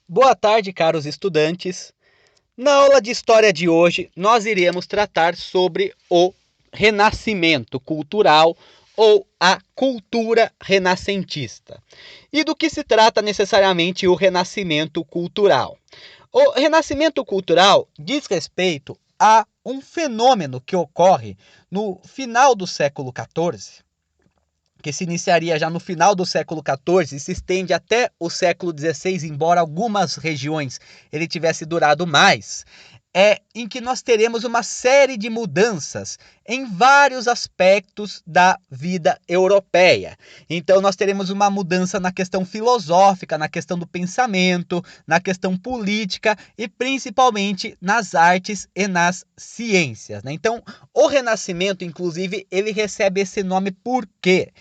Boa tarde, caros estudantes. Na aula de história de hoje, nós iremos tratar sobre o renascimento cultural ou a cultura renascentista. E do que se trata necessariamente o renascimento cultural? O renascimento cultural diz respeito a um fenômeno que ocorre no final do século XIV, que se iniciaria já no final do século XIV e se estende até o século XVI, embora algumas regiões ele tivesse durado mais, em que nós teremos uma série de mudanças em vários aspectos da vida europeia. Então nós teremos uma mudança na questão filosófica, na questão do pensamento, na questão política e principalmente nas artes e nas ciências, né? Então o Renascimento, inclusive, ele recebe esse nome por quê?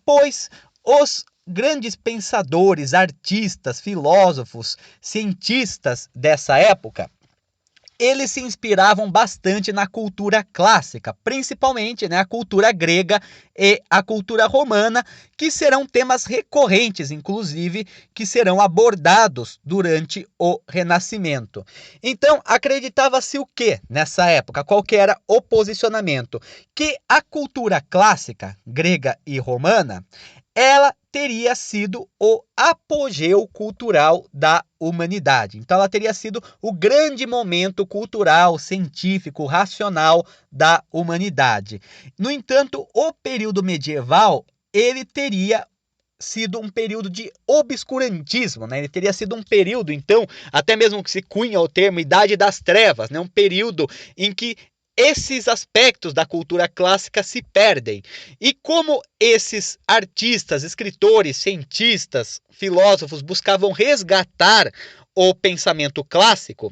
Pois os grandes pensadores, artistas, filósofos, cientistas dessa época, eles se inspiravam bastante na cultura clássica, principalmente a cultura grega e a cultura romana, que serão temas recorrentes, inclusive, que serão abordados durante o Renascimento. Então, acreditava-se o quê nessa época? Qual que era o posicionamento? Que a cultura clássica, grega e romana, ela teria sido o apogeu cultural da humanidade. Então ela teria sido o grande momento cultural, científico, racional da humanidade. No entanto, o período medieval, ele teria sido um período de obscurantismo, né? Ele teria sido um período, então, até mesmo que se cunha o termo Idade das Trevas, né? Um período em que esses aspectos da cultura clássica se perdem. E como esses artistas, escritores, cientistas, filósofos buscavam resgatar o pensamento clássico,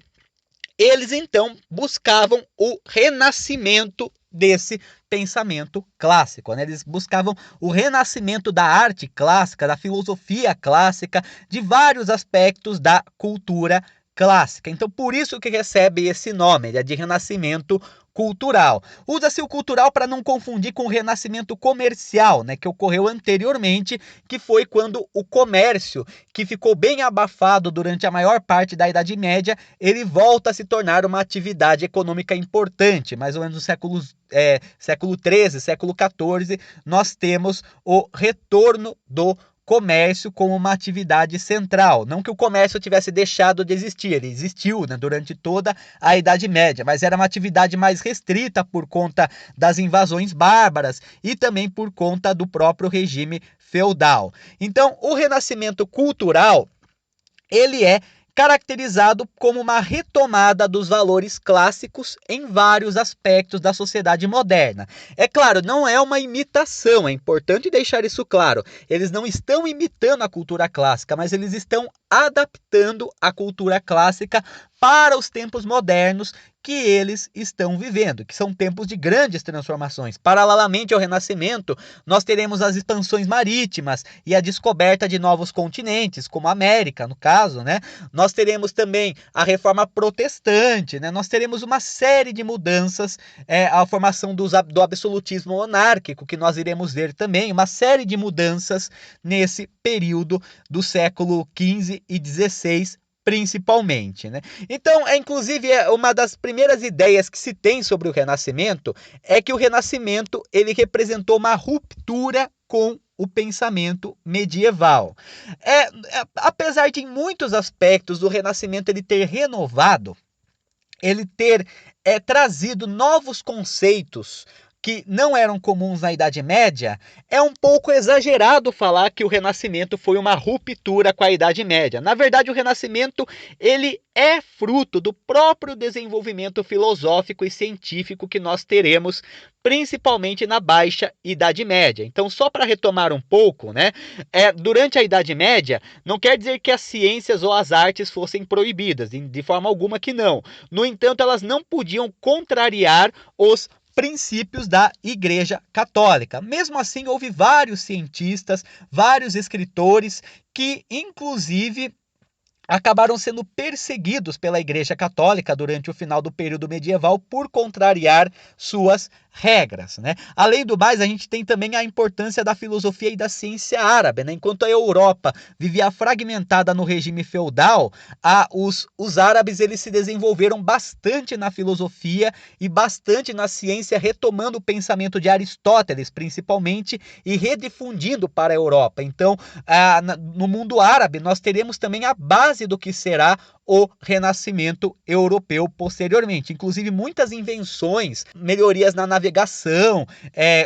eles então buscavam o renascimento desse pensamento clássico, né? Eles buscavam o renascimento da arte clássica, da filosofia clássica, de vários aspectos da cultura clássica. Então, por isso que recebe esse nome, de renascimento cultural. Usa-se o cultural para não confundir com o renascimento comercial, né, que ocorreu anteriormente, que foi quando o comércio, que ficou bem abafado durante a maior parte da Idade Média, ele volta a se tornar uma atividade econômica importante. Mais ou menos no século XIII, século XIV, nós temos o retorno do comércio como uma atividade central. Não que o comércio tivesse deixado de existir, ele existiu, né, durante toda a Idade Média, mas era uma atividade mais restrita por conta das invasões bárbaras e também por conta do próprio regime feudal. Então, o renascimento cultural, ele é caracterizado como uma retomada dos valores clássicos em vários aspectos da sociedade moderna. É claro, não é uma imitação, é importante deixar isso claro. Eles não estão imitando a cultura clássica, mas eles estão adaptando a cultura clássica para os tempos modernos que eles estão vivendo, que são tempos de grandes transformações. Paralelamente ao Renascimento, nós teremos as expansões marítimas e a descoberta de novos continentes, como a América, no caso, né? Nós teremos também a reforma protestante, né? Nós teremos uma série de mudanças, a formação do absolutismo monárquico, que nós iremos ver também, uma série de mudanças nesse período do século XV e XVI, principalmente, né? Então, inclusive, uma das primeiras ideias que se tem sobre o Renascimento é que o Renascimento ele representou uma ruptura com o pensamento medieval. Apesar de em muitos aspectos o Renascimento ele ter renovado, ele ter trazido novos conceitos que não eram comuns na Idade Média, é um pouco exagerado falar que o Renascimento foi uma ruptura com a Idade Média. Na verdade, o Renascimento ele é fruto do próprio desenvolvimento filosófico e científico que nós teremos, principalmente na Baixa Idade Média. Então, só para retomar um pouco, né, durante a Idade Média, não quer dizer que as ciências ou as artes fossem proibidas, de forma alguma que não. No entanto, elas não podiam contrariar os princípios da Igreja Católica. Mesmo assim, houve vários cientistas, vários escritores que, inclusive, acabaram sendo perseguidos pela Igreja Católica durante o final do período medieval por contrariar suas regras, né? Além do mais, a gente tem também a importância da filosofia e da ciência árabe, né? Enquanto a Europa vivia fragmentada no regime feudal, os árabes eles se desenvolveram bastante na filosofia e bastante na ciência, retomando o pensamento de Aristóteles, principalmente, e redifundindo para a Europa. Então, no mundo árabe, nós teremos também a base do que será o renascimento europeu posteriormente. Inclusive, muitas invenções, melhorias na navegação,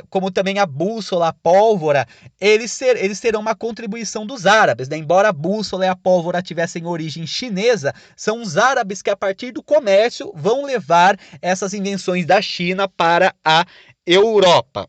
como também a bússola, a pólvora, eles terão uma contribuição dos árabes, né? Embora a bússola e a pólvora tivessem origem chinesa, são os árabes que, a partir do comércio, vão levar essas invenções da China para a Europa.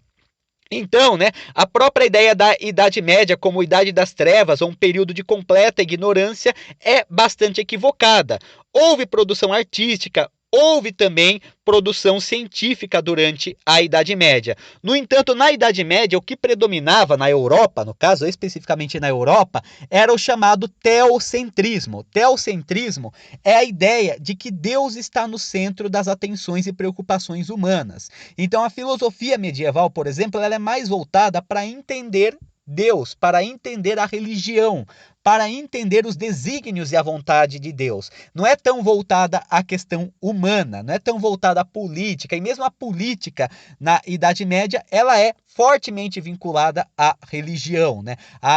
Então, né, a própria ideia da Idade Média como Idade das Trevas, ou um período de completa ignorância, é bastante equivocada. Houve produção artística, houve também produção científica durante a Idade Média. No entanto, na Idade Média, o que predominava na Europa, no caso especificamente na Europa, era o chamado teocentrismo. Teocentrismo é a ideia de que Deus está no centro das atenções e preocupações humanas. Então, a filosofia medieval, por exemplo, ela é mais voltada para entender Deus, para entender a religião, para entender os desígnios e a vontade de Deus. Não é tão voltada à questão humana, não é tão voltada à política, e mesmo a política na Idade Média, ela é fortemente vinculada à religião, né?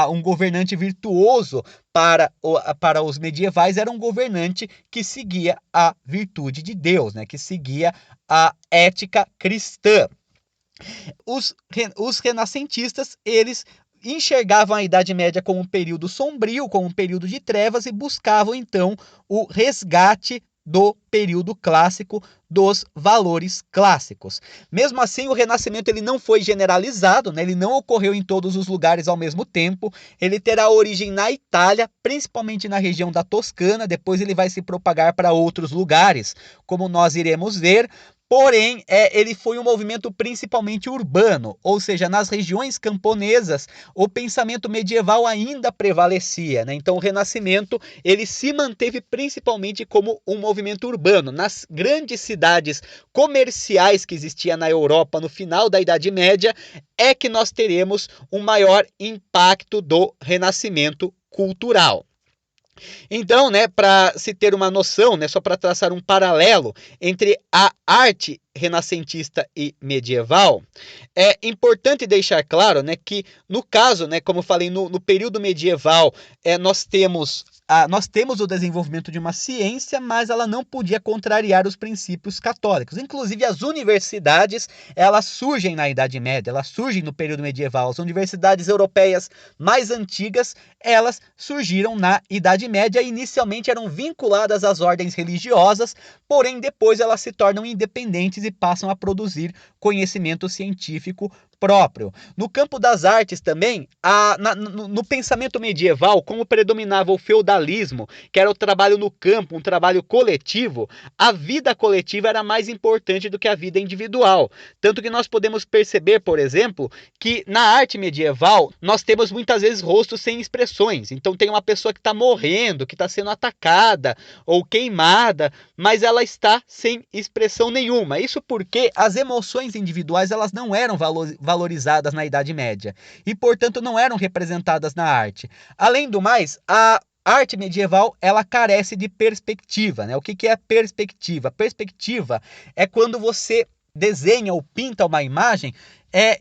Um governante virtuoso para os medievais era um governante que seguia a virtude de Deus, né? Que seguia a ética cristã. Os renascentistas, eles enxergavam a Idade Média como um período sombrio, como um período de trevas, e buscavam então o resgate do período clássico, dos valores clássicos. Mesmo assim, o Renascimento ele não foi generalizado, né? Ele não ocorreu em todos os lugares ao mesmo tempo. Ele terá origem na Itália, principalmente na região da Toscana, depois ele vai se propagar para outros lugares, como nós iremos ver. Porém, ele foi um movimento principalmente urbano, ou seja, nas regiões camponesas, o pensamento medieval ainda prevalecia, né? Então, o Renascimento ele se manteve principalmente como um movimento urbano. Nas grandes cidades comerciais que existiam na Europa no final da Idade Média, é que nós teremos um maior impacto do Renascimento cultural. Então, né, para se ter uma noção, né, só para traçar um paralelo entre a arte renascentista e medieval, é importante deixar claro, né, que no caso, né, como eu falei, no período medieval, nós temos o desenvolvimento de uma ciência, mas ela não podia contrariar os princípios católicos. Inclusive, as universidades, elas surgem na Idade Média, elas surgem no período medieval. As universidades europeias mais antigas, elas surgiram na Idade Média e inicialmente eram vinculadas às ordens religiosas, porém depois elas se tornam independentes e passam a produzir conhecimento científico próprio. No campo das artes também, no pensamento medieval, como predominava o feudalismo, que era o trabalho no campo, um trabalho coletivo, a vida coletiva era mais importante do que a vida individual. Tanto que nós podemos perceber, por exemplo, que na arte medieval nós temos muitas vezes rostos sem expressões. Então tem uma pessoa que está morrendo, que está sendo atacada ou queimada, mas ela está sem expressão nenhuma. Isso porque as emoções individuais elas não eram valorizadas na Idade Média e, portanto, não eram representadas na arte. Além do mais, a arte medieval ela carece de perspectiva, né? O que é perspectiva? Perspectiva é quando você desenha ou pinta uma imagem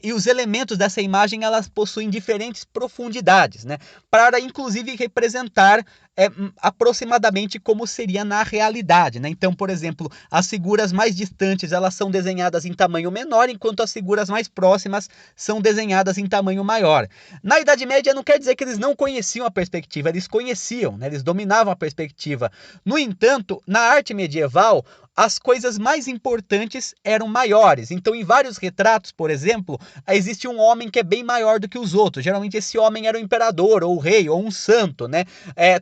e os elementos dessa imagem elas possuem diferentes profundidades, né? Para inclusive representar aproximadamente como seria na realidade, né? Então, por exemplo, as figuras mais distantes elas são desenhadas em tamanho menor, enquanto as figuras mais próximas são desenhadas em tamanho maior. Na Idade Média não quer dizer que eles não conheciam a perspectiva, eles conheciam, né? Eles dominavam a perspectiva. No entanto, na arte medieval, as coisas mais importantes eram maiores. Então, em vários retratos, por exemplo, existe um homem que é bem maior do que os outros. Geralmente esse homem era o imperador, ou o rei, ou um santo, né?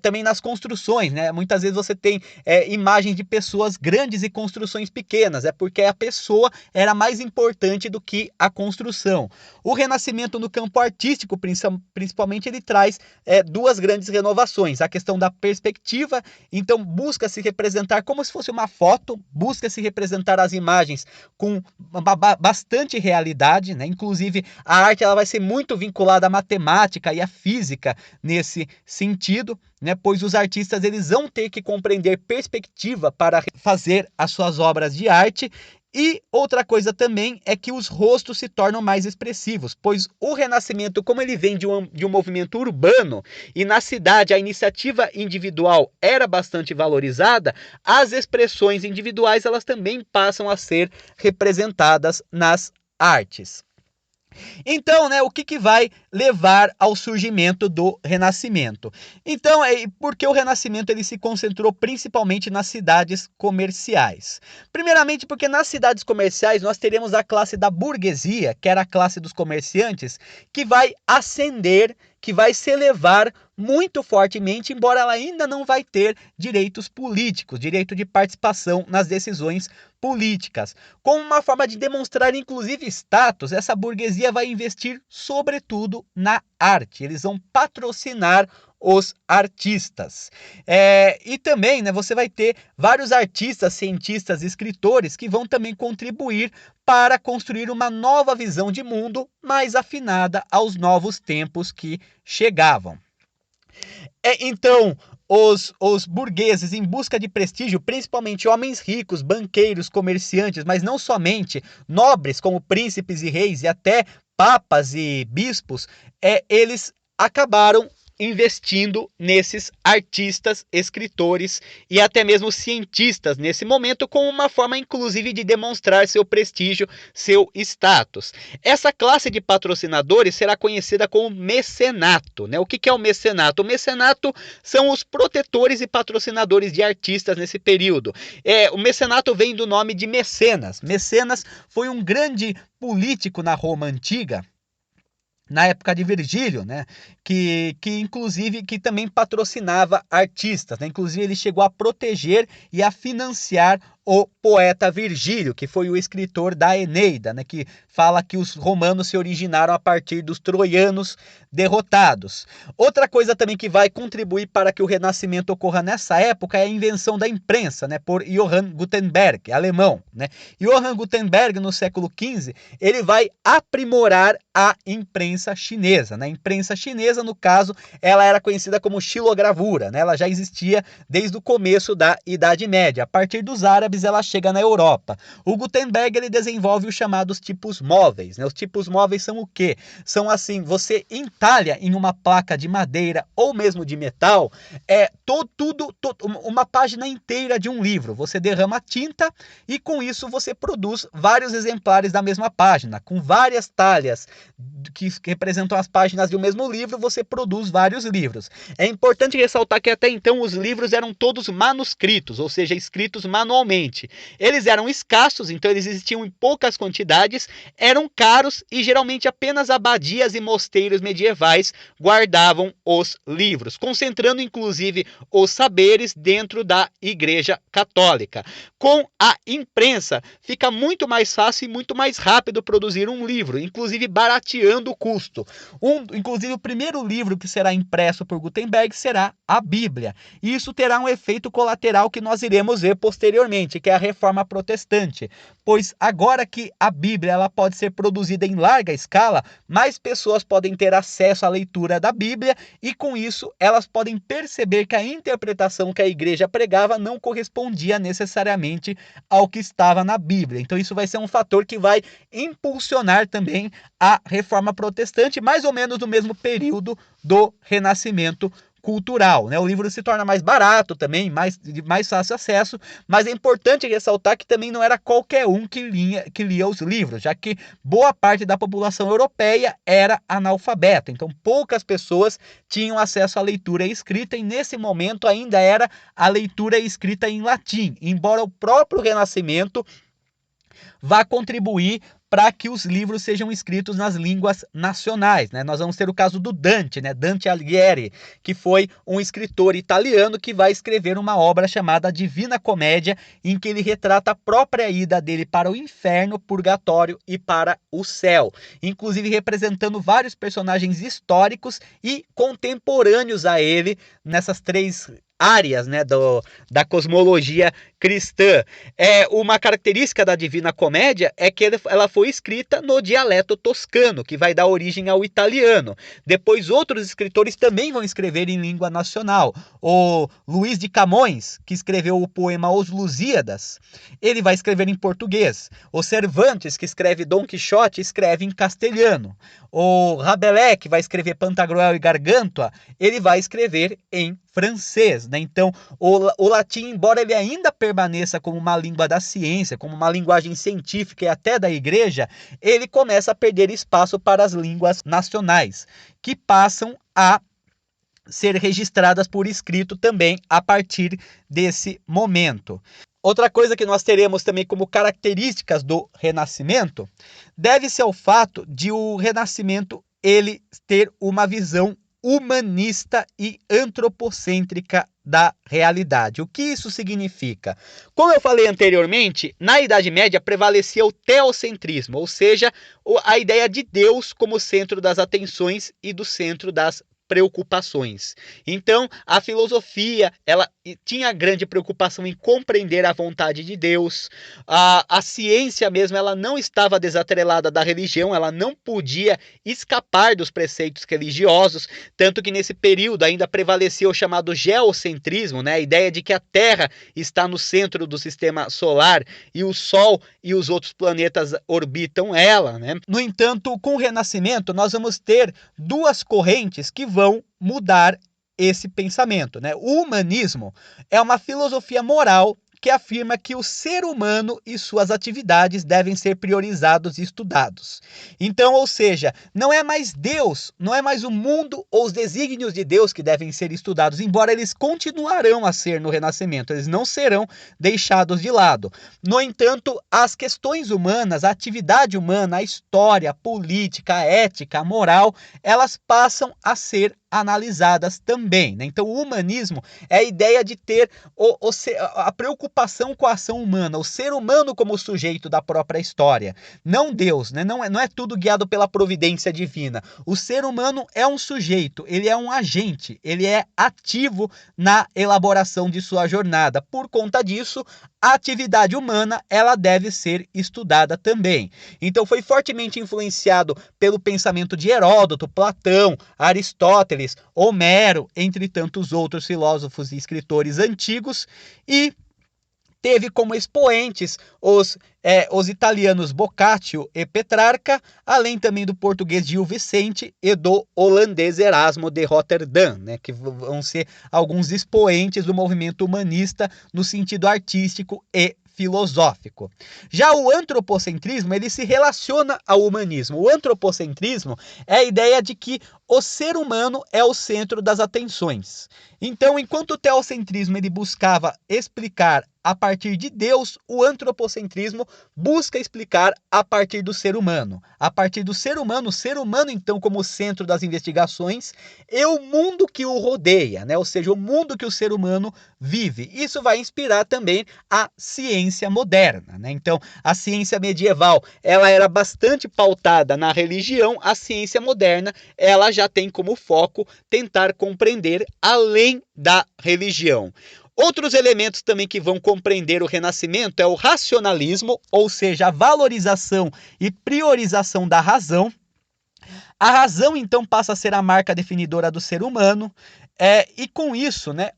Também nas construções, né? Muitas vezes você tem imagens de pessoas grandes e construções pequenas. É porque a pessoa era mais importante do que a construção. O Renascimento no campo artístico, principalmente, ele traz duas grandes renovações. A questão da perspectiva, então busca se representar como se fosse uma foto, busca-se representar as imagens com bastante realidade, né? Inclusive, a arte ela vai ser muito vinculada à matemática e à física nesse sentido, né? Pois os artistas eles vão ter que compreender perspectiva para fazer as suas obras de arte. E outra coisa também é que os rostos se tornam mais expressivos, pois o Renascimento, como ele vem de um movimento urbano, e na cidade a iniciativa individual era bastante valorizada, as expressões individuais elas também passam a ser representadas nas artes. Então, né, o que vai levar ao surgimento do Renascimento? Então, porque o Renascimento ele se concentrou principalmente nas cidades comerciais. Primeiramente, porque nas cidades comerciais nós teremos a classe da burguesia, que era a classe dos comerciantes, que vai ascender, que vai se elevar muito fortemente, embora ela ainda não vai ter direitos políticos, direito de participação nas decisões políticas. Como uma forma de demonstrar, inclusive, status, essa burguesia vai investir, sobretudo, na arte. Eles vão patrocinar os artistas. E também, né, você vai ter vários artistas, cientistas, escritores que vão também contribuir para construir uma nova visão de mundo mais afinada aos novos tempos que chegavam. Então, os burgueses, em busca de prestígio, principalmente homens ricos, banqueiros, comerciantes, mas não somente, nobres como príncipes e reis e até papas e bispos, eles acabaram investindo nesses artistas, escritores e até mesmo cientistas nesse momento, como uma forma inclusive de demonstrar seu prestígio, seu status. Essa classe de patrocinadores será conhecida como mecenato, né? O que é o mecenato? O mecenato são os protetores e patrocinadores de artistas nesse período. O mecenato vem do nome de Mecenas. Mecenas foi um grande político na Roma antiga, na época de Virgílio, né? Que inclusive que também patrocinava artistas, né? Inclusive ele chegou a proteger e a financiar o poeta Virgílio, que foi o escritor da Eneida, né? Que fala que os romanos se originaram a partir dos troianos derrotados. Outra coisa também que vai contribuir para que o Renascimento ocorra nessa época é a invenção da imprensa, né? Por Johann Gutenberg, alemão, né? Johann Gutenberg, no século XV, ele vai aprimorar a imprensa chinesa, né? A imprensa chinesa, no caso, ela era conhecida como xilogravura, né? Ela já existia desde o começo da Idade Média. A partir dos árabes, ela chega na Europa. O Gutenberg, ele desenvolve os chamados tipos móveis, né? Os tipos móveis são o quê? São assim, você entalha em uma placa de madeira ou mesmo de metal, uma página inteira de um livro. Você derrama tinta e com isso você produz vários exemplares da mesma página, com várias talhas que representam as páginas de um mesmo livro, você produz vários livros. É importante ressaltar que até então os livros eram todos manuscritos, ou seja, escritos manualmente. Eles eram escassos, então eles existiam em poucas quantidades, eram caros e geralmente apenas abadias e mosteiros medievais guardavam os livros, concentrando inclusive os saberes dentro da Igreja Católica. Com a imprensa, fica muito mais fácil e muito mais rápido produzir um livro, inclusive barateando o custo. Inclusive, o primeiro livro que será impresso por Gutenberg será a Bíblia. E isso terá um efeito colateral que nós iremos ver posteriormente, que é a Reforma Protestante. Pois agora que a Bíblia ela pode ser produzida em larga escala, mais pessoas podem ter acesso à leitura da Bíblia e, com isso, elas podem perceber que a interpretação que a igreja pregava não correspondia necessariamente ao que estava na Bíblia. Então, isso vai ser um fator que vai impulsionar também a Reforma Protestante, mais ou menos no mesmo período do Renascimento cultural, né? O livro se torna mais barato também, de mais fácil acesso, mas é importante ressaltar que também não era qualquer um que lia os livros, já que boa parte da população europeia era analfabeta, então poucas pessoas tinham acesso à leitura escrita e nesse momento ainda era a leitura escrita em latim, embora o próprio Renascimento vá contribuir para que os livros sejam escritos nas línguas nacionais, né? Nós vamos ter o caso do Dante, né? Dante Alighieri, que foi um escritor italiano que vai escrever uma obra chamada Divina Comédia, em que ele retrata a própria ida dele para o inferno, purgatório e para o céu, inclusive representando vários personagens históricos e contemporâneos a ele nessas três áreas, né, da cosmologia cristã. Uma característica da Divina Comédia é que ela foi escrita no dialeto toscano, que vai dar origem ao italiano. Depois outros escritores também vão escrever em língua nacional. O Luís de Camões, que escreveu o poema Os Lusíadas, ele vai escrever em português. O Cervantes, que escreve Dom Quixote, escreve em castelhano. O Rabelais, que vai escrever Pantagruel e Gargantua, ele vai escrever em francês, né? Então, o latim, embora ele ainda permaneça como uma língua da ciência, como uma linguagem científica e até da igreja, ele começa a perder espaço para as línguas nacionais, que passam a ser registradas por escrito também a partir desse momento. Outra coisa que nós teremos também como características do Renascimento deve-se ao fato de o Renascimento ele ter uma visão humanista e antropocêntrica da realidade. O que isso significa? Como eu falei anteriormente, na Idade Média prevalecia o teocentrismo, ou seja, a ideia de Deus como centro das atenções e do centro das preocupações. Então, a filosofia, ela tinha grande preocupação em compreender a vontade de Deus. A ciência mesmo, ela não estava desatrelada da religião, ela não podia escapar dos preceitos religiosos, tanto que nesse período ainda prevalecia o chamado geocentrismo, né? A ideia de que a Terra está no centro do sistema solar e o Sol e os outros planetas orbitam ela, né? No entanto, com o Renascimento, nós vamos ter duas correntes que vão mudar esse pensamento, né? O humanismo é uma filosofia moral que afirma que o ser humano e suas atividades devem ser priorizados e estudados. Então, ou seja, não é mais Deus, não é mais o mundo ou os desígnios de Deus que devem ser estudados, embora eles continuarão a ser no Renascimento, eles não serão deixados de lado. No entanto, as questões humanas, a atividade humana, a história, a política, a ética, a moral, elas passam a ser analisadas também, né? Então, o humanismo é a ideia de ter a preocupação com a ação humana, o ser humano como sujeito da própria história, não Deus, né? Não é tudo guiado pela providência divina. O ser humano é um sujeito, ele é um agente, ele é ativo na elaboração de sua jornada. Por conta disso, a atividade humana ela deve ser estudada também. Então, foi fortemente influenciado pelo pensamento de Heródoto, Platão, Aristóteles, Homero, entre tantos outros filósofos e escritores antigos, e teve como expoentes os italianos Boccaccio e Petrarca, além também do português Gil Vicente e do holandês Erasmo de Roterdã, né, que vão ser alguns expoentes do movimento humanista no sentido artístico e filosófico. Já o antropocentrismo, ele se relaciona ao humanismo. O antropocentrismo é a ideia de que o ser humano é o centro das atenções. Então, enquanto o teocentrismo ele buscava explicar a partir de Deus, o antropocentrismo busca explicar a partir do ser humano. A partir do ser humano, o ser humano então como centro das investigações e o mundo que o rodeia, né? Ou seja, o mundo que o ser humano vive. Isso vai inspirar também a ciência moderna, né? Então, a ciência medieval, ela era bastante pautada na religião, a ciência moderna, ela já tem como foco tentar compreender além da religião. Outros elementos também que vão compreender o Renascimento é o racionalismo, ou seja, a valorização e priorização da razão. A razão, então, passa a ser a marca definidora do ser humano, e com isso, né,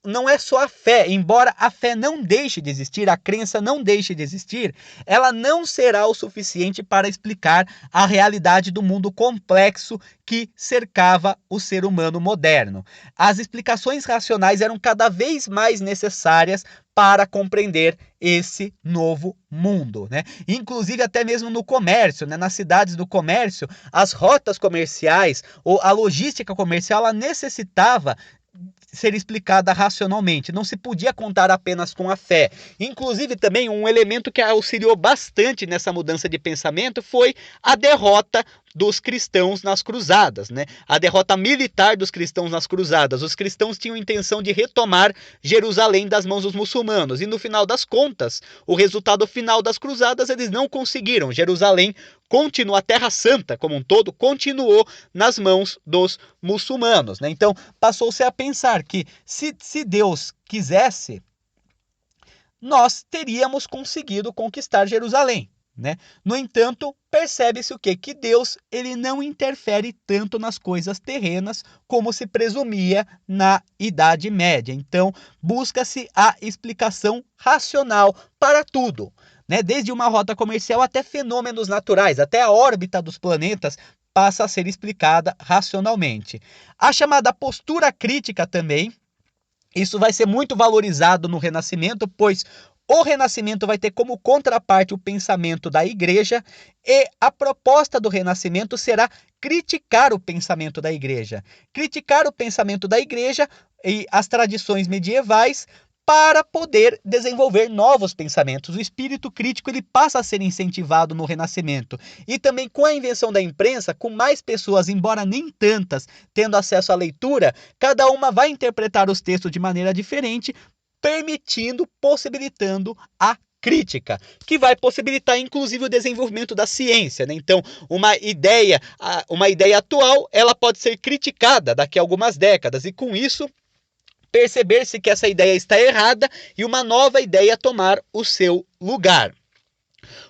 não é só a fé, embora a fé não deixe de existir, a crença não deixe de existir, ela não será o suficiente para explicar a realidade do mundo complexo que cercava o ser humano moderno. As explicações racionais eram cada vez mais necessárias para compreender esse novo mundo, né? Inclusive até mesmo no comércio, né? Nas cidades do comércio, as rotas comerciais ou a logística comercial, ela necessitava ser explicada racionalmente, não se podia contar apenas com a fé. Inclusive também um elemento que auxiliou bastante nessa mudança de pensamento foi a derrota dos cristãos nas cruzadas, né? A derrota militar dos cristãos nas cruzadas. Os cristãos tinham intenção de retomar Jerusalém das mãos dos muçulmanos e no final das contas, o resultado final das cruzadas eles não conseguiram. Jerusalém continua, a Terra Santa como um todo continuou nas mãos dos muçulmanos, né? Então passou-se a pensar que se Deus quisesse, nós teríamos conseguido conquistar Jerusalém, né? No entanto, percebe-se o quê? Que Deus ele não interfere tanto nas coisas terrenas como se presumia na Idade Média. Então, busca-se a explicação racional para tudo, né? Desde uma rota comercial até fenômenos naturais, até a órbita dos planetas passa a ser explicada racionalmente. A chamada postura crítica também, isso vai ser muito valorizado no Renascimento, pois o Renascimento vai ter como contraparte o pensamento da Igreja e a proposta do Renascimento será criticar o pensamento da Igreja. Criticar o pensamento da Igreja e as tradições medievais para poder desenvolver novos pensamentos. O espírito crítico ele passa a ser incentivado no Renascimento. E também com a invenção da imprensa, com mais pessoas, embora nem tantas, tendo acesso à leitura, cada uma vai interpretar os textos de maneira diferente, permitindo, possibilitando a crítica, que vai possibilitar inclusive o desenvolvimento da ciência, né? Então, uma ideia atual, ela pode ser criticada daqui a algumas décadas e com isso perceber-se que essa ideia está errada e uma nova ideia tomar o seu lugar.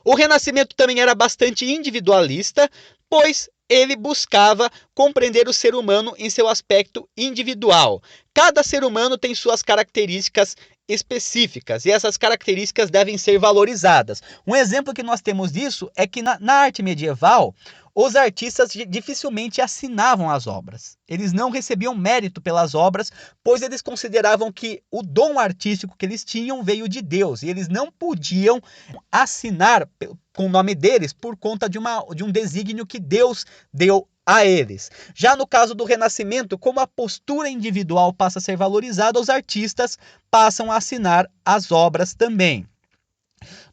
O Renascimento também era bastante individualista, pois ele buscava compreender o ser humano em seu aspecto individual. Cada ser humano tem suas características específicas e essas características devem ser valorizadas. Um exemplo que nós temos disso é que na arte medieval, os artistas dificilmente assinavam as obras. Eles não recebiam mérito pelas obras, pois eles consideravam que o dom artístico que eles tinham veio de Deus e eles não podiam assinar com o nome deles por conta de um desígnio que Deus deu a eles. Já no caso do Renascimento, como a postura individual passa a ser valorizada, os artistas passam a assinar as obras também.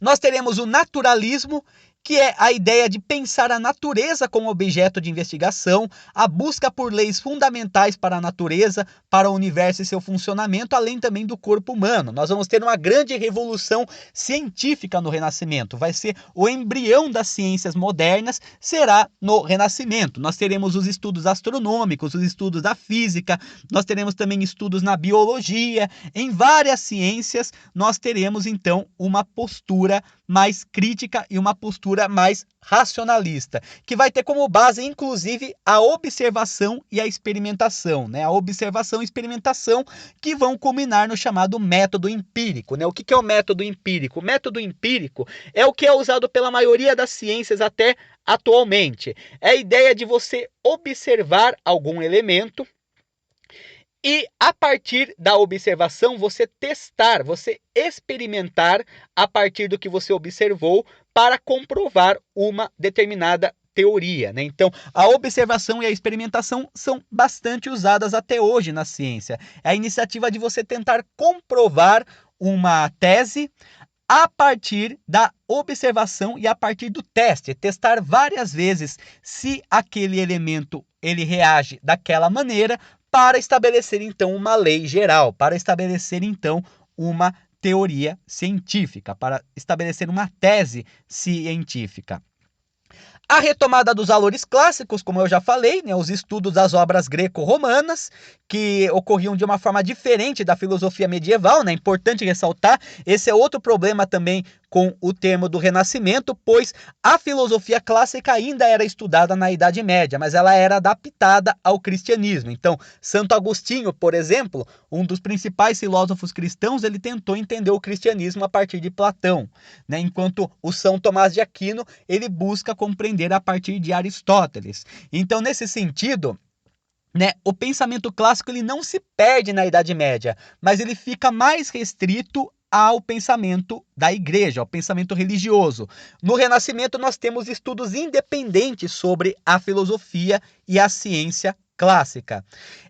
Nós teremos o naturalismo, que é a ideia de pensar a natureza como objeto de investigação, a busca por leis fundamentais para a natureza, para o universo e seu funcionamento, além também do corpo humano. Nós vamos ter uma grande revolução científica no Renascimento. Vai ser o embrião das ciências modernas, será no Renascimento. Nós teremos os estudos astronômicos, os estudos da física, nós teremos também estudos na biologia, em várias ciências nós teremos então uma postura mais crítica e uma postura mais racionalista, que vai ter como base, inclusive, a observação e a experimentação, né? A observação e experimentação que vão culminar no chamado método empírico, né? O que é o método empírico? O método empírico é o que é usado pela maioria das ciências até atualmente. É a ideia de você observar algum elemento e, a partir da observação, você testar, você experimentar a partir do que você observou para comprovar uma determinada teoria, né? Então, a observação e a experimentação são bastante usadas até hoje na ciência. É a iniciativa de você tentar comprovar uma tese a partir da observação e a partir do teste, testar várias vezes se aquele elemento ele reage daquela maneira para estabelecer então uma lei geral, para estabelecer então uma teoria científica, para estabelecer uma tese científica. A retomada dos valores clássicos, como eu já falei, né, os estudos das obras greco-romanas, que ocorriam de uma forma diferente da filosofia medieval, né? Importante ressaltar, esse é outro problema também com o termo do Renascimento, pois a filosofia clássica ainda era estudada na Idade Média, mas ela era adaptada ao cristianismo. Então, Santo Agostinho, por exemplo, um dos principais filósofos cristãos, ele tentou entender o cristianismo a partir de Platão, né? Enquanto o São Tomás de Aquino, ele busca compreender a partir de Aristóteles. Então, nesse sentido, né, o pensamento clássico ele não se perde na Idade Média, mas ele fica mais restrito ao pensamento da igreja, ao pensamento religioso. No Renascimento nós temos estudos independentes sobre a filosofia e a ciência clássica.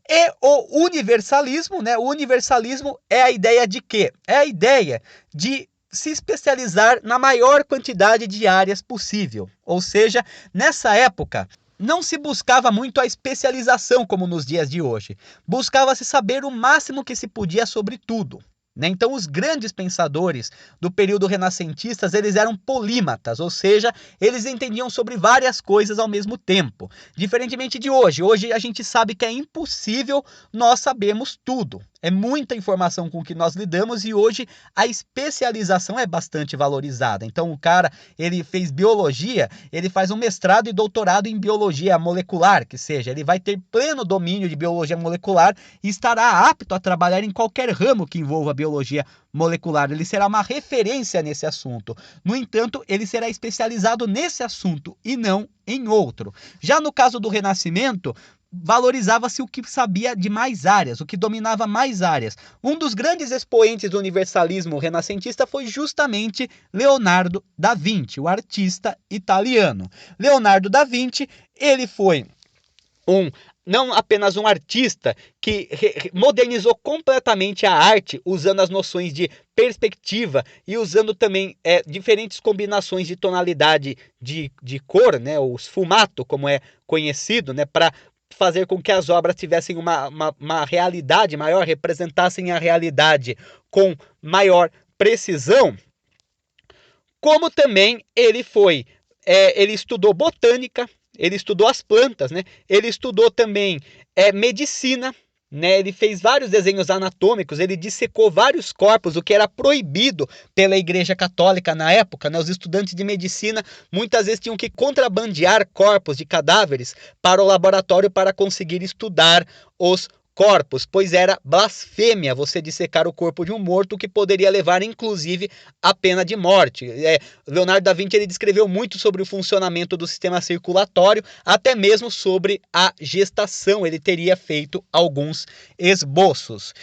E o universalismo, né? O universalismo é a ideia de quê? É a ideia de se especializar na maior quantidade de áreas possível. Ou seja, nessa época, não se buscava muito a especialização como nos dias de hoje. Buscava-se saber o máximo que se podia sobre tudo. Então, os grandes pensadores do período renascentistas, eles eram polímatas, ou seja, eles entendiam sobre várias coisas ao mesmo tempo. Diferentemente de hoje. Hoje a gente sabe que é impossível nós sabermos tudo. É muita informação com que nós lidamos e hoje a especialização é bastante valorizada. Então o cara, ele fez biologia, ele faz um mestrado e doutorado em biologia molecular, que seja, ele vai ter pleno domínio de biologia molecular e estará apto a trabalhar em qualquer ramo que envolva biologia molecular. Ele será uma referência nesse assunto. No entanto, ele será especializado nesse assunto e não em outro. Já no caso do Renascimento, valorizava-se o que sabia de mais áreas, o que dominava mais áreas. Um dos grandes expoentes do universalismo renascentista foi justamente Leonardo da Vinci, o artista italiano. Leonardo da Vinci, ele foi não apenas um artista que modernizou completamente a arte, usando as noções de perspectiva e usando também diferentes combinações de tonalidade de cor, né, o sfumato, como é conhecido, né, para fazer com que as obras tivessem uma realidade maior, representassem a realidade com maior precisão, como também ele estudou botânica, ele estudou as plantas, né? Ele estudou também medicina, né? Ele fez vários desenhos anatômicos, ele dissecou vários corpos, o que era proibido pela Igreja Católica na época, né? Os estudantes de medicina muitas vezes tinham que contrabandear corpos de cadáveres para o laboratório para conseguir estudar os corpos, pois era blasfêmia você dissecar o corpo de um morto, que poderia levar inclusive à pena de morte. Leonardo da Vinci ele descreveu muito sobre o funcionamento do sistema circulatório, até mesmo sobre a gestação, ele teria feito alguns esboços.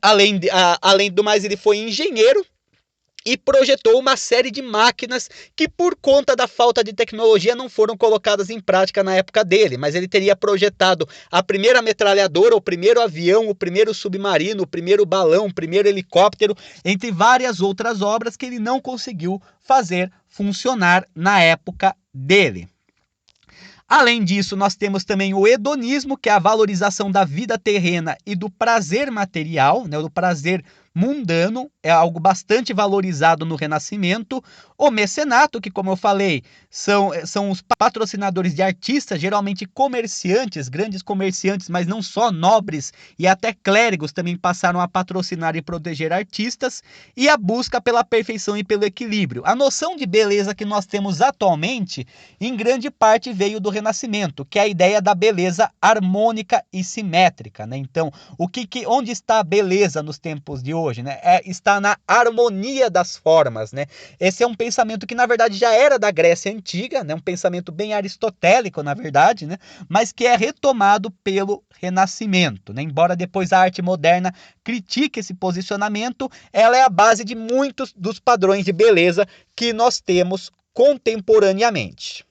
Além do mais, ele foi engenheiro e projetou uma série de máquinas que, por conta da falta de tecnologia, não foram colocadas em prática na época dele, mas ele teria projetado a primeira metralhadora, o primeiro avião, o primeiro submarino, o primeiro balão, o primeiro helicóptero, entre várias outras obras que ele não conseguiu fazer funcionar na época dele. Além disso, nós temos também o hedonismo, que é a valorização da vida terrena e do prazer material, né, do prazer mundano, é algo bastante valorizado no Renascimento. O mecenato, que, como eu falei, são os patrocinadores de artistas, geralmente comerciantes, grandes comerciantes, mas não só, nobres e até clérigos também passaram a patrocinar e proteger artistas. E a busca pela perfeição e pelo equilíbrio. A noção de beleza que nós temos atualmente, em grande parte, veio do Renascimento, que é a ideia da beleza harmônica e simétrica, né? Então, onde está a beleza nos tempos de hoje, né? Está na harmonia das formas, né? Esse é um pensamento que, na verdade, já era da Grécia Antiga, né? Um pensamento bem aristotélico, na verdade, né? Mas que é retomado pelo Renascimento, né? Embora depois a arte moderna critique esse posicionamento, ela é a base de muitos dos padrões de beleza que nós temos contemporaneamente.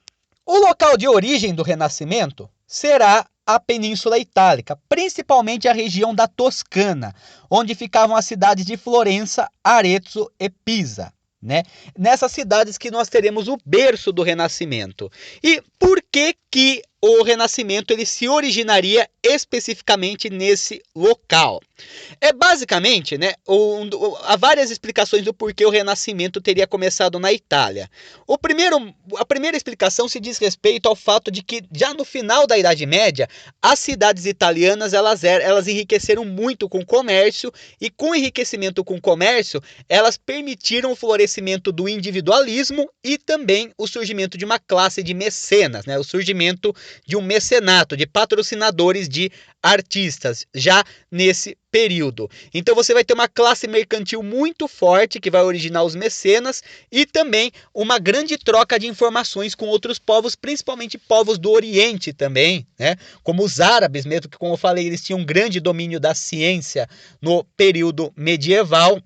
O local de origem do Renascimento será a Península Itálica, principalmente a região da Toscana, onde ficavam as cidades de Florença, Arezzo e Pisa, né? Nessas cidades que nós teremos o berço do Renascimento. E por que o Renascimento ele se originaria especificamente nesse local? Basicamente, né, há várias explicações do porquê o Renascimento teria começado na Itália. A primeira explicação se diz respeito ao fato de que, já no final da Idade Média, as cidades italianas elas enriqueceram muito com o comércio, e com o enriquecimento com o comércio, elas permitiram o florescimento do individualismo e também o surgimento de uma classe de mecenas, né, o surgimento de um mecenato, de patrocinadores de artistas, já nesse período. Então você vai ter uma classe mercantil muito forte que vai originar os mecenas e também uma grande troca de informações com outros povos, principalmente povos do Oriente também, né? Como os árabes mesmo, que, como eu falei, eles tinham um grande domínio da ciência no período medieval,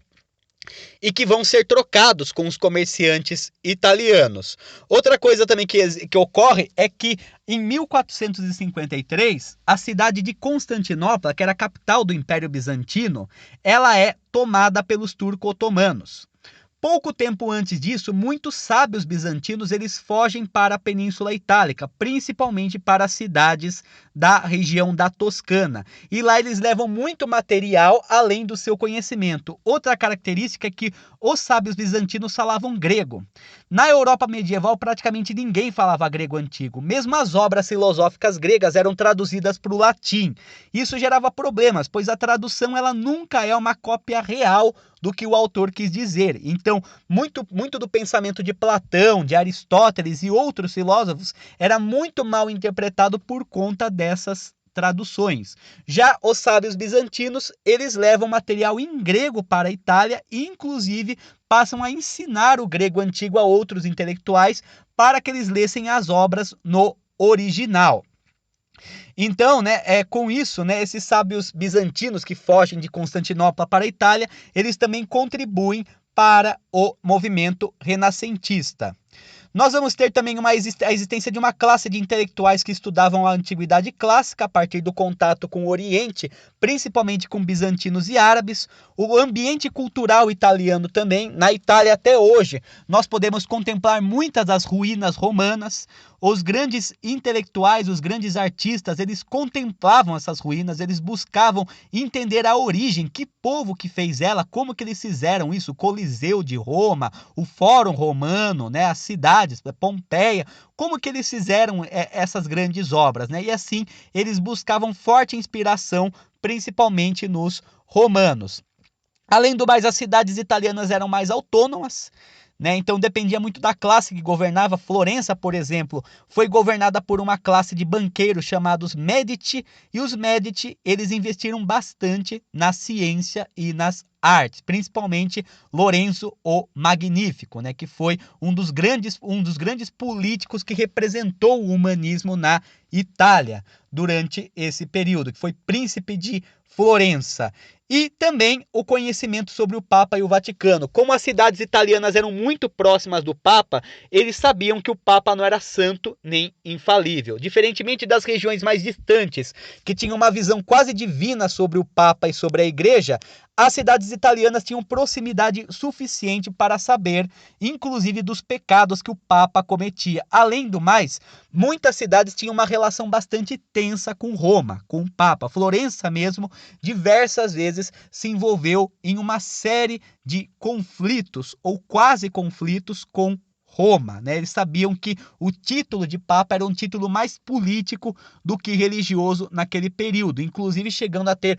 e que vão ser trocados com os comerciantes italianos. Outra coisa também que ocorre é que, em 1453, a cidade de Constantinopla, que era a capital do Império Bizantino, ela é tomada pelos turco-otomanos. Pouco tempo antes disso, muitos sábios bizantinos eles fogem para a Península Itálica, principalmente para as cidades da região da Toscana. E lá eles levam muito material além do seu conhecimento. Outra característica é que os sábios bizantinos falavam grego. Na Europa medieval, praticamente ninguém falava grego antigo. Mesmo as obras filosóficas gregas eram traduzidas para o latim. Isso gerava problemas, pois a tradução ela nunca é uma cópia real do que o autor quis dizer. Então, muito do pensamento de Platão, de Aristóteles e outros filósofos era muito mal interpretado por conta dessas traduções. Já os sábios bizantinos, eles levam material em grego para a Itália e, inclusive, passam a ensinar o grego antigo a outros intelectuais para que eles lessem as obras no original. Então, com isso, esses sábios bizantinos que fogem de Constantinopla para a Itália, eles também contribuem para o movimento renascentista. Nós vamos ter também a existência de uma classe de intelectuais que estudavam a antiguidade clássica a partir do contato com o Oriente, principalmente com bizantinos e árabes. O ambiente cultural italiano também. Na Itália até hoje, nós podemos contemplar muitas das ruínas romanas. Os grandes intelectuais, os grandes artistas, eles contemplavam essas ruínas, eles buscavam entender a origem, que povo que fez ela, como que eles fizeram isso, o Coliseu de Roma, o Fórum Romano, as cidades, Pompeia, como que eles fizeram essas grandes obras, E assim, eles buscavam forte inspiração, principalmente nos romanos. Além do mais, as cidades italianas eram mais autônomas, então dependia muito da classe que governava. Florença, por exemplo, foi governada por uma classe de banqueiros chamados Medici, e os Medici eles investiram bastante na ciência e nas artes, principalmente Lorenzo o Magnífico, que foi um dos grandes políticos que representou o humanismo na Itália durante esse período, que foi príncipe de Florença. E também o conhecimento sobre o Papa e o Vaticano. Como as cidades italianas eram muito próximas do Papa, eles sabiam que o Papa não era santo nem infalível. Diferentemente das regiões mais distantes, que tinham uma visão quase divina sobre o Papa e sobre a Igreja, as cidades italianas tinham proximidade suficiente para saber, inclusive, dos pecados que o Papa cometia. Além do mais, muitas cidades tinham uma relação bastante tensa com Roma, com o Papa. Florença mesmo, diversas vezes, se envolveu em uma série de conflitos, ou quase conflitos, com Roma. Eles sabiam que o título de Papa era um título mais político do que religioso naquele período, inclusive chegando a ter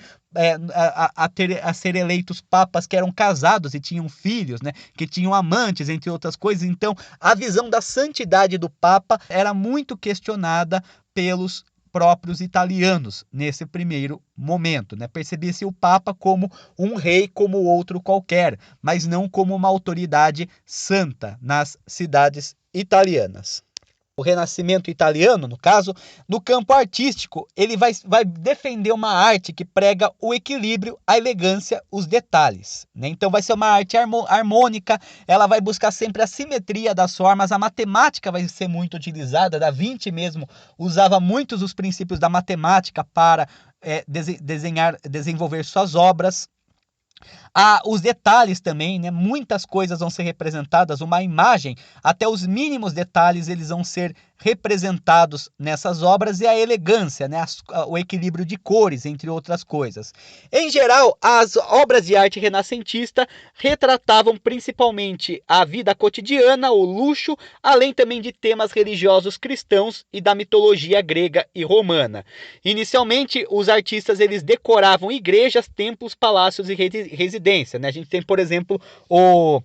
a ser eleitos papas que eram casados e tinham filhos, que tinham amantes, entre outras coisas. Então, a visão da santidade do Papa era muito questionada pelos próprios italianos nesse primeiro momento. Percebia-se o Papa como um rei como outro qualquer, mas não como uma autoridade santa nas cidades italianas. O Renascimento italiano, no caso, no campo artístico, ele vai defender uma arte que prega o equilíbrio, a elegância, os detalhes. Então vai ser uma arte harmônica, ela vai buscar sempre a simetria das formas, a matemática vai ser muito utilizada. Da Vinci mesmo usava muitos dos princípios da matemática para desenvolver suas obras. Os detalhes também, muitas coisas vão ser representadas, uma imagem, até os mínimos detalhes eles vão ser representados nessas obras, e a elegância, o equilíbrio de cores, entre outras coisas. Em geral, as obras de arte renascentista retratavam principalmente a vida cotidiana, o luxo, além também de temas religiosos cristãos e da mitologia grega e romana. Inicialmente, os artistas eles decoravam igrejas, templos, palácios e residência. A gente tem, por exemplo, o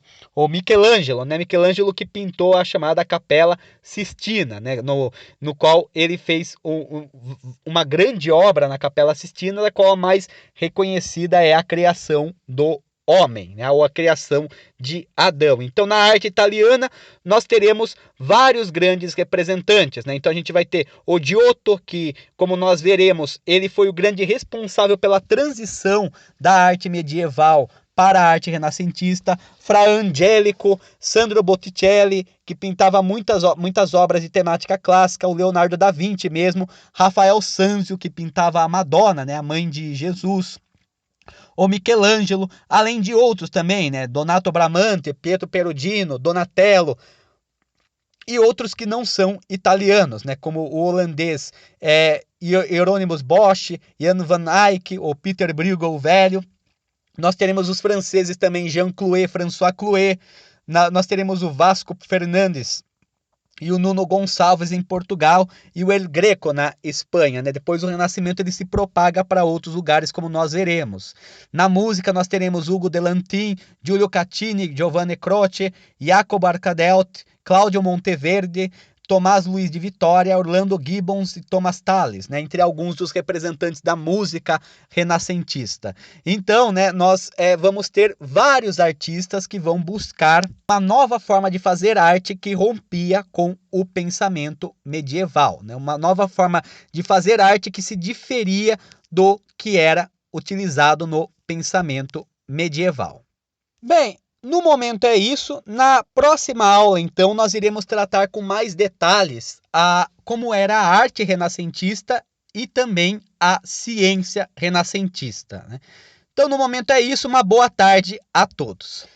Michelangelo, Michelangelo que pintou a chamada Capela Sistina, no qual ele fez uma grande obra na Capela Sistina, da qual a mais reconhecida é a criação do homem, ou a criação de Adão. Então, na arte italiana, nós teremos vários grandes representantes, Então, a gente vai ter o Giotto, que, como nós veremos, ele foi o grande responsável pela transição da arte medieval para a arte renascentista. Fra Angelico, Sandro Botticelli, que pintava muitas obras de temática clássica, o Leonardo da Vinci mesmo, Rafael Sanzio, que pintava a Madonna, a mãe de Jesus, o Michelangelo, além de outros também, Donato Bramante, Pietro Perugino, Donatello, e outros que não são italianos, como o holandês Hieronymus Bosch, Jan van Eyck, ou Peter Bruegel o Velho. Nós teremos os franceses também, Jean Clouet, François Clouet. Nós teremos o Vasco Fernandes e o Nuno Gonçalves em Portugal e o El Greco na Espanha, né? Depois o Renascimento ele se propaga para outros lugares, como nós veremos. Na música nós teremos Hugo Delantin, Giulio Caccini, Giovanni Croce, Jacobo Arcadelt, Cláudio Monteverde, Tomás Luiz de Vitória, Orlando Gibbons e Thomas Tallis, né, entre alguns dos representantes da música renascentista. Então, né, nós vamos ter vários artistas que vão buscar uma nova forma de fazer arte que rompia com o pensamento medieval, né, uma nova forma de fazer arte que se diferia do que era utilizado no pensamento medieval. Bem, no momento é isso. Na próxima aula, então, nós iremos tratar com mais detalhes como era a arte renascentista e também a ciência renascentista, né? Então, no momento é isso. Uma boa tarde a todos.